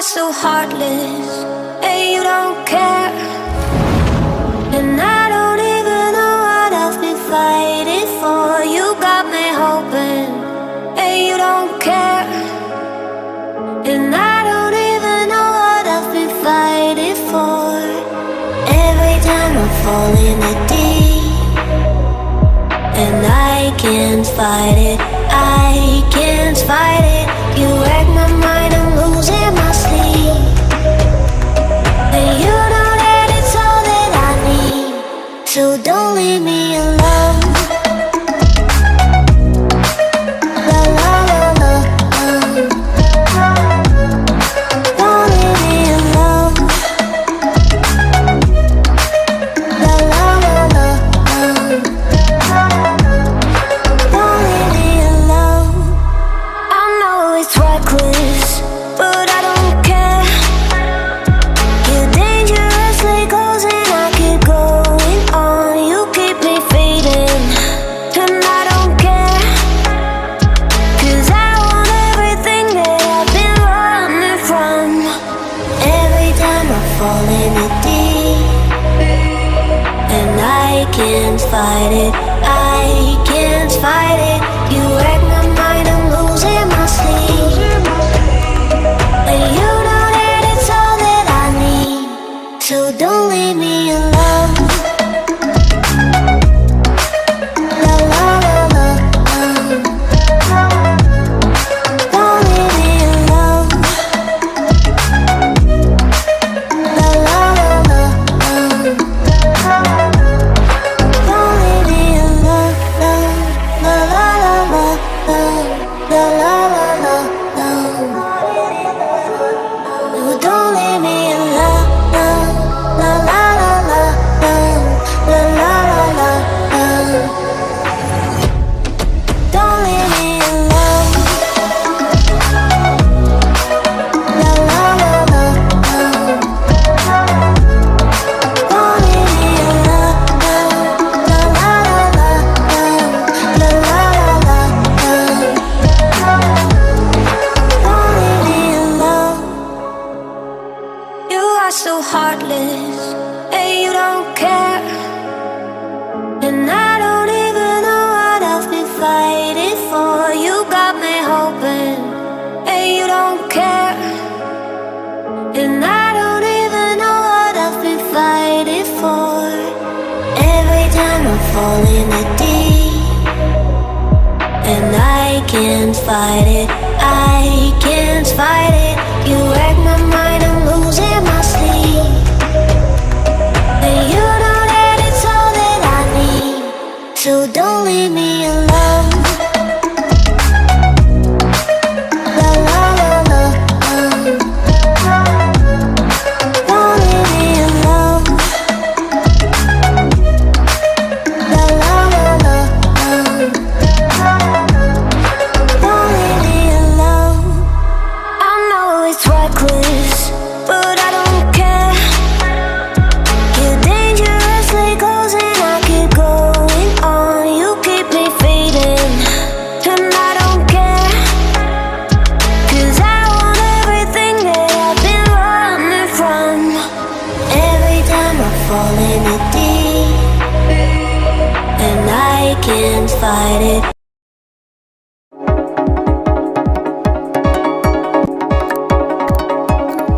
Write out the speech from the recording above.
are so heartless, and you don't care. And I don't even know what I've been fighting for. You got me hoping, and you don't care. And I don't even know what I've been fighting for. Every time I fall in the deep, and I can't fight it, I can't fight it. You wreck my mind, I'm losing my sleep. And you know that it's all that I need, so don't leave me alone. La la la la, don't leave me alone. La la la la, don't leave me alone. I know it's reckless, but I don't care. You're dangerously close and I keep going on. You keep me fading, and I don't care. 'Cause I want everything that I've been running from. Every time I fall in the deep, and I can't fight it, I can't fight it. You wreck my mind, I'm losing my sleep. And you know that it's all that I need, so don't leave me alone. La la la la, don't leave me alone. La la la la, don't leave me alone. La la la la, la la la la, no, don't leave me alone. La la la la, la la la la, don't leave me alone. La la la la, don't leave me alone. La la la la, la la la la, don't leave me alone. You are so heartless, and you don't care. And I don't even know what I've been fighting for. You got me hoping, and you don't care. And I don't even know what I've been fighting for. Every time I fall in the deep, and I can't fight it,